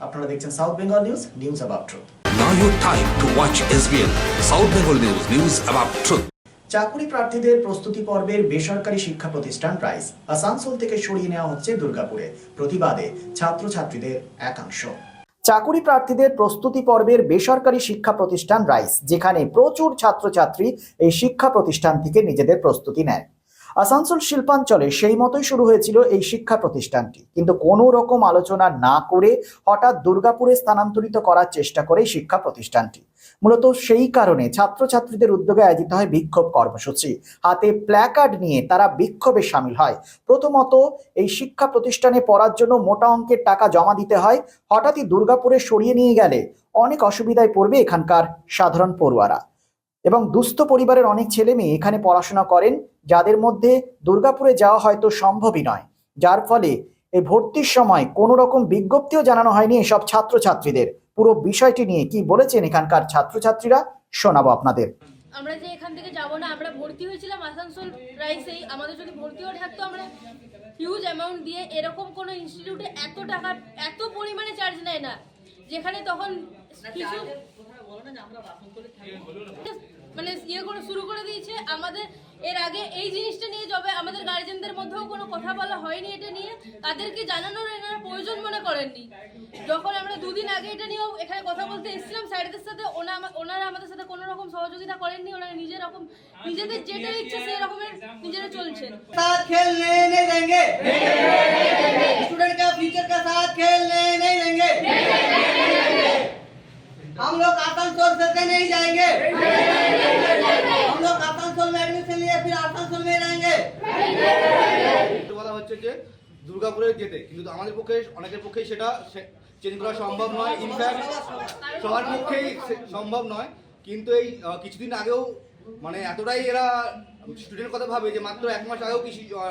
আপনারা দেখছেন south Bengal news, news about truth. Now your time to watch SBN South Bengal News, news about truth. চাকুরি প্রার্থীদের প্রস্তুতি পর্বের বেসরকারি শিক্ষা প্রতিষ্ঠান রাইস আসানসোল থেকে সরিয়ে নেওয়া হচ্ছে দুর্গাপুরে। প্রতিবাদে ছাত্রছাত্রীদের একাংশ। চাকুরি প্রার্থীদের প্রস্তুতি পর্বের বেসরকারি শিক্ষা প্রতিষ্ঠান রাইস, যেখানে প্রচুর ছাত্রছাত্রী এই শিক্ষা প্রতিষ্ঠান থেকে নিজেদের প্রস্তুতি নেয়। আসানসোল শিল্পাঞ্চলে সেই মতোই শুরু হয়েছিল এই শিক্ষা প্রতিষ্ঠানটি, কিন্তু কোনো রকম আলোচনা না করে হঠাৎ দুর্গাপুরে স্থানান্তরিত করার চেষ্টা করে শিক্ষা প্রতিষ্ঠানটি। মূলত সেই কারণে ছাত্রছাত্রীদের উদ্যোগে আয়োজিত হয় বিক্ষোভ কর্মসূচি। হাতে প্ল্যাকার্ড নিয়ে তারা বিক্ষোভে সামিল হয়। প্রথমত, এই শিক্ষা প্রতিষ্ঠানে পড়ার জন্য মোটা অঙ্কের টাকা জমা দিতে হয়। হঠাৎই দুর্গাপুরে সরিয়ে নিয়ে গেলে অনেক অসুবিধায় পড়বে এখানকার সাধারণ পড়ুয়ারা এবং দুস্থ পরিবারের অনেক ছেলে মেয়ে এখানে পড়াশোনা করেন, যাদের মধ্যে দুর্গাপুরে যাওয়া হয়তো সম্ভবই নয়। যার ফলে এই ভর্তির সময় কোনো রকম বিজ্ঞপ্তিও জানানো হয়নি এসব ছাত্রছাত্রীদের। পুরো বিষয়টি নিয়ে কি বলেছেন এখানকার ছাত্রছাত্রীরা শোনাবো আপনাদের। আমরা যে এখান থেকে যাব না, আমরা ভর্তি হয়েছিলাম আসানসোল রাইসেই। আমাদের যদি ভর্তিও থাকতো, আমরা হিউজ অ্যামাউন্ট দিয়ে, এরকম কোনো ইনস্টিটিউটে এত টাকা এত পরিমাণে চার্জ নেয় না, যেখানে তখন কিছু মানে ইয়ে করে শুরু করে দিয়েছে আমাদের। এর আগে এই জিনিসটা নিয়ে যবে আমাদের গার্জেনদের মধ্যেও কোনো কথা বলা হয়নি, এটা নিয়ে তাদেরকে জানানোর এনারা প্রয়োজন মনে করেননি। যখন আমরা দুদিন আগে এটা নিয়েও এখানে কথা বলতে এসেছিলাম স্যারদের সাথে, ওনারা আমাদের সাথে কোনো রকম সহযোগিতা করেননি। ওনারা নিজেদের যেটা ইচ্ছে সেই রকমের নিজেরা চলছেন। साथ खेलने नहीं देंगे, स्टूडेंट का फ्यूचर का साथ खेलने नहीं देंगे, हम लोग आसनसोल से नहीं जाएंगे, हम लोग आसनसोल में एडमिशन लिए फिर आसनसोल में रहेंगे। বলা হচ্ছে যে দুর্গাপুরে যেতে, কিন্তু আমাদের পক্ষে অনেকের পক্ষেই সেটা চেঞ্জ করা সম্ভব নয়। ইনফ্যাক্ট সবার পক্ষেই সম্ভব নয়। কিন্তু এই কিছুদিন আগেও মানে এতটাই এরা স্টুডেন্টের কথা ভাবে যে মাত্র এক মাস আগেও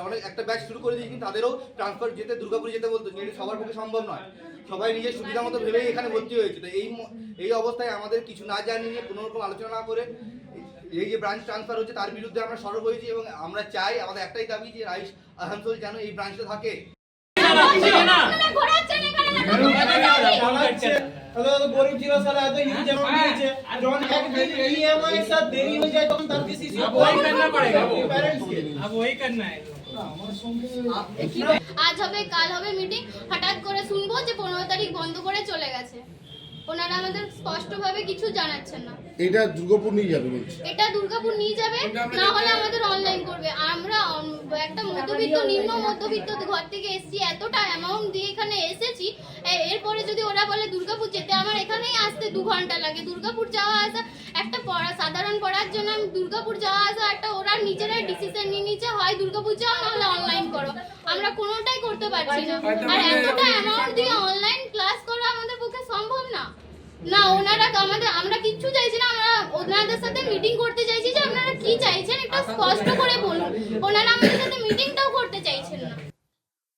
অনেক একটা ব্যাচ শুরু করে দিয়েছে, কিন্তু তাদেরও ট্রান্সফার যেতে দুর্গাপুরে যেতে বলতো, যেটা সবার পক্ষে সম্ভব নয়। সবাই নিজের সুবিধা মতো ভেবেই এখানে ভর্তি হয়েছে। তো এই অবস্থায় আমাদের কিছু না জানিয়ে, কোনো রকম আলোচনা না করে এই যে ব্রাঞ্চ ট্রান্সফার হচ্ছে তার বিরুদ্ধে আমরা সরব হয়েছি এবং আমরা চাই, আমাদের একটাই দাবি যে রাইস আসানসোল যেন এই ব্রাঞ্চটা থাকে। গরিব ছিল স্যার, এত ইউজ অ্যামাউন্ট দিয়েছে, যখন একদিন ইএমআই সাথ দেরি হয়ে যায় তখন তার কিসি वही करना पड़ेगा, वो पेरेंट्स के अब वही करना है। আজ হবে কাল হবে মিটিং, হঠাৎ করে শুনবো যে 15 তারিখ বন্ধ করে চলে গেছে। ওনারা আমাদের স্পষ্টভাবে কিছু জানাচ্ছেন না। এটা দুর্গাপুর নিয়ে যাবে বলছে, এটা দুর্গাপুর নিয়ে যাবে, না হলে আমাদের অনলাইন করবে। আমরা একটা মধ্যবিত্ত নিম্ন মধ্যবিত্ত ঘর থেকে এসেছি, এতটা অ্যামাউন্ট দিয়ে এখানে এসেছি। এরপরে যদি ওরা বলে দুর্গাপুর যেতে, আমার এখানেই আসতে 2 ঘন্টা লাগে। দুর্গাপুর যাওয়া আসা একটা সাধারণ পড়ার জন্য আমি দুর্গাপুর যাওয়া আসা একটা ওরা নিজেরাই ডিসিশন নিয়ে নিচ্ছে, হয় দুর্গাপুর যাও নাহলে অনলাইন করো। আমরা কোনোটাই করতে পারছি না। আর এতটা অ্যামাউন্ট দিয়ে অনলাইন ক্লাস করা আমাদের পক্ষে সম্ভব না। না, ওনারা আমরা কিচ্ছু চাইছি না। আমরা ওনাদের সাথে মিটিং করতে চাইছি যে আপনারা কি চাইছেন একটু স্পষ্ট করে বলুন। ওনারা আমাদের সাথে মিটিংটাও করতে চাইছেন না।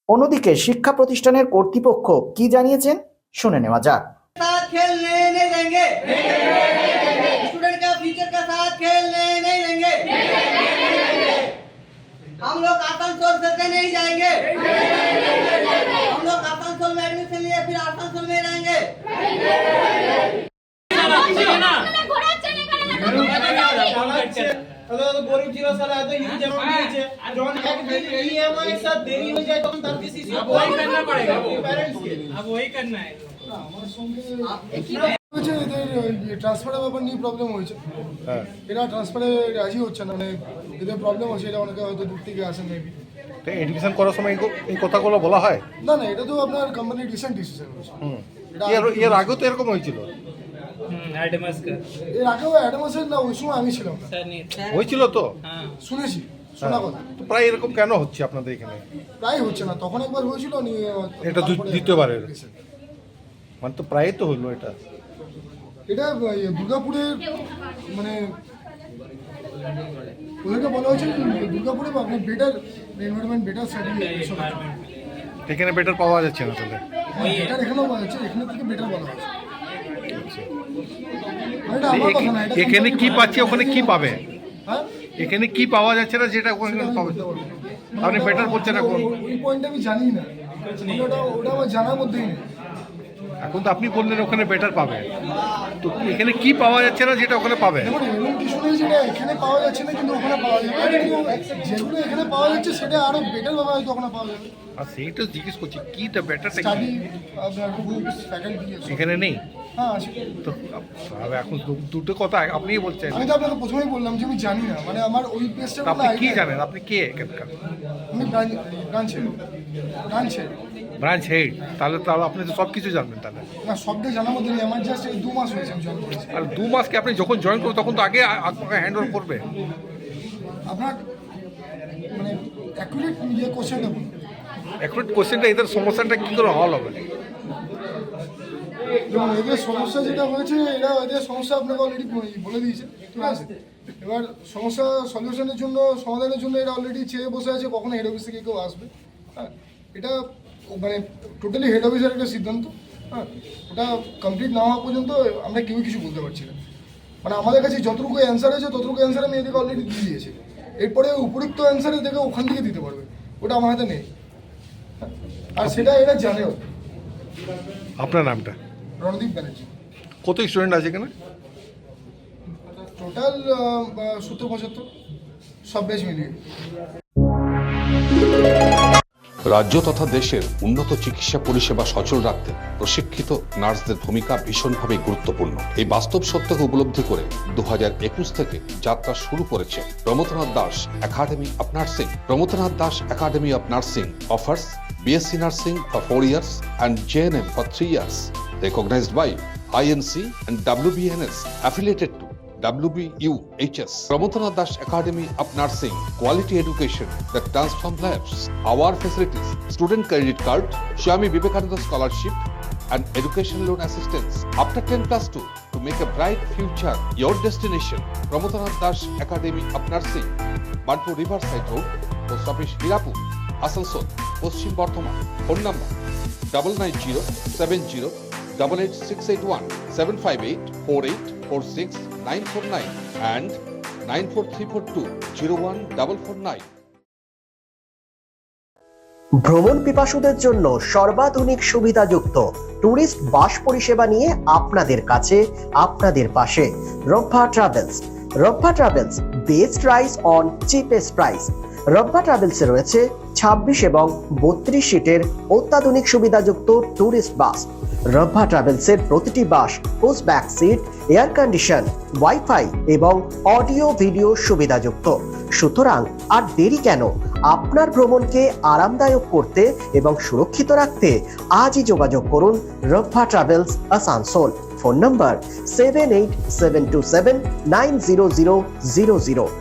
অন্যদিকে শিক্ষা প্রতিষ্ঠানের কর্তৃপক্ষ কি জানিয়েছেন শুনে নেওয়া যাক। साथ खेलने नहीं देंगे, स्टूडेंट का फ्यूचर का साथ खेलने नहीं देंगे, हम लोग आसनसोल से नहीं जाएंगे, हम लोग आसनसोल में एडमिशन लिए फिर आसनसोल में रहेंगे। গরিব ছিল স্যার, এত ইউজ অ্যামাউন্ট দিয়েছে, যখন একদিন ইএমআই সাথ দেরি হয়ে যায় তখন তার কিসি वही करना पड़ेगा, वो पेरेंट्स के अब वही करना है। আমার সঙ্গে এদের ট্রান্সফারের ব্যাপার নিয়ে প্রবলেম হয়েছে। হ্যাঁ, এরা ট্রান্সফারে রাজি হচ্ছে না, মানে এদের প্রবলেম হচ্ছে। এটা অনেকে হয়তো দূর থেকে আসেন মেবি। এডুকেশন করার সময় এই কথাগুলো বলা হয় না না, এটা তো আপনার কোম্পানির রিসেন্ট ডিসিশন হয়েছে। এর আগেও তো এরকম হয়েছিল। এর আগেও অ্যাডভান্সের না, ওই সময় আমি ছিলাম না। হয়েছিল তো, শুনেছি, শোনা কথা। তো প্রায় এরকম কেন হচ্ছে আপনাদের এখানে? প্রায় হচ্ছে না, তখন একবার হয়েছিল। এটা দ্বিতীয়বারের মানে তো প্রায় তো হলো। এটা দুর্গাপুরের মানে ওদেরকে বলা হয়েছে দুর্গাপুরে আপনি বেটার এনভায়রনমেন্ট, বেটার স্টাডি, এখানে বেটার পাওয়া যাচ্ছে না তাহলে। বেটার এখানেও পাওয়া যাচ্ছে, এখানে থেকে বেটার বলা হয়েছে। এটা আমার কথা না, এটা এখানে কি পাচ্ছে ওখানে কি পাবে? হ্যাঁ, এখানে কি পাওয়া যাচ্ছে না যেটা ওখানে পাবে? আপনি বেটার বলছেন এখন। ওই পয়েন্ট আমি জানি না, ওটা আমার জানার মধ্যেই নেই। এখন তো আপনি বললেন ওখানে বেটার পাবে, তো এখানে কি পাওয়া যাচ্ছে না যেটা ওখানে পাবে? দেখুন এরকম কিছু নেই যেটা এখানে পাওয়া যাচ্ছে না কিন্তু ওখানে পাওয়া যাবে, কিন্তু যেগুলো এখানে পাওয়া যাচ্ছে সেটা আরো বেটার ভাবে হয়তো ওখানে পাওয়া যাবে। আর সেইটা জিজ্ঞেস করছি কিটা বেটারটা স্টাডি আপনার বুকস ফ্যাকাল্টি এখানে নেই হ্যাঁ আছে। তো তাহলে এখন দুটো কথা আপনিই বলছেন, আমি তো আপনাকে প্রথমেই বললাম যে আমি জানি না, মানে আমার ওই প্লেসটার আপনি কি জানেন, আপনি কে এখানকার আমি ব্রাঞ্চের ব্রাঞ্চ হেড? তাহলে তাহলে আপনি তো সব কিছু জানবেন তাহলে। না সবটাই জানার মধ্যে নেই, আমার জাস্ট এই 2 মাস হয়েছে আমি জয়েন করেছি। আর 2 মাসকে আপনি যখন জয়েন করবেন তখন তো আগে আপনাকে হ্যান্ড ওভার করবে। আপনার মানে অ্যাকুরেট ইয়ে কোশ্চেন দেবুন। এখন কোশ্চেনটা এদের সমস্যাটা কী করে হল হবে? যেমন এদের সমস্যা যেটা হয়েছে, এদের সমস্যা আপনাকে অলরেডি বলে দিয়েছে, ঠিক আছে? এবার সমস্যা সলিউশনের জন্য, সমাধানের জন্য এরা অলরেডি চেয়ে বসে আছে কখন হেড অফিস থেকে কেউ আসবে। হ্যাঁ, এটা মানে টোটালি হেড অফিসের একটা সিদ্ধান্ত। হ্যাঁ, ওটা কমপ্লিট না হওয়া পর্যন্ত আমরা কেউ কিছু বলতে পারছি না। মানে আমাদের কাছে যতটুকু অ্যান্সার আছে ততটুকু অ্যান্সার আমি এদেরকে অলরেডি দিয়ে দিয়েছি। এরপরে উপযুক্ত অ্যান্সার এদেরকে ওখান থেকে দিতে পারবে, ওটা আমার হাতে নেই। আর সেটা এরা জানেও। আপনার নামটা? রণদীপ ব্যানার্জি। কত স্টুডেন্ট আছে এখানে? টোটাল 70-75 সব ব্যাচ মিলিয়ে। রাজ্য তথা দেশের উন্নত চিকিৎসা পরিষেবা সচল রাখতে প্রশিক্ষিত নার্সদের ভূমিকা ভীষণভাবে গুরুত্বপূর্ণ। এই বাস্তব সত্যকে উপলব্ধি করে 2021 থেকে যাত্রা শুরু করেছে Pramathanath Das academy of nursing. Pramathanath Das academy of nursing offers BSc Nursing for 4 years and JNM for 3 years, recognized by INC and WBNS, affiliated to WBUHS. Pramothanath Das Academy of Nursing, quality education that transforms lives. Our facilities: student credit card, Swami Vivekananda scholarship, and education loan assistance. After 10+2, to make a bright future your destination. Pramothanath Das Academy of Nursing, Banpur Riverside Road, Post Office Hirapur, Asansol, Paschim Bardhaman. Phone number 9907088681, 7584846 and 94342014449. ভ্রমণ পিপাসুদের জন্য সর্বাধুনিক সুবিধাযুক্ত tourist bus পরিষেবা নিয়ে আপনাদের কাছে, আপনাদের পাশে Rabba travels. Rabba travels, best price on cheapest price. রব্বা ট্রাভেলসে রয়েছে 26 এবং 32 সিটের অত্যাধুনিক সুবিধাযুক্ত ট্যুরিস্ট বাস। রব্বা ট্রাভেলসের প্রতিটি bus push back seat, air condition, wifi এবং অডিও ভিডিও সুবিধাযুক্ত। সুতরাং আর দেরি কেন? আপনার ভ্রমণকে আরামদায়ক করতে এবং সুরক্ষিত রাখতে আজই যোগাযোগ করুন রব্বা ট্রাভেলস, আসানসোল। ফোন নম্বর 7872790000।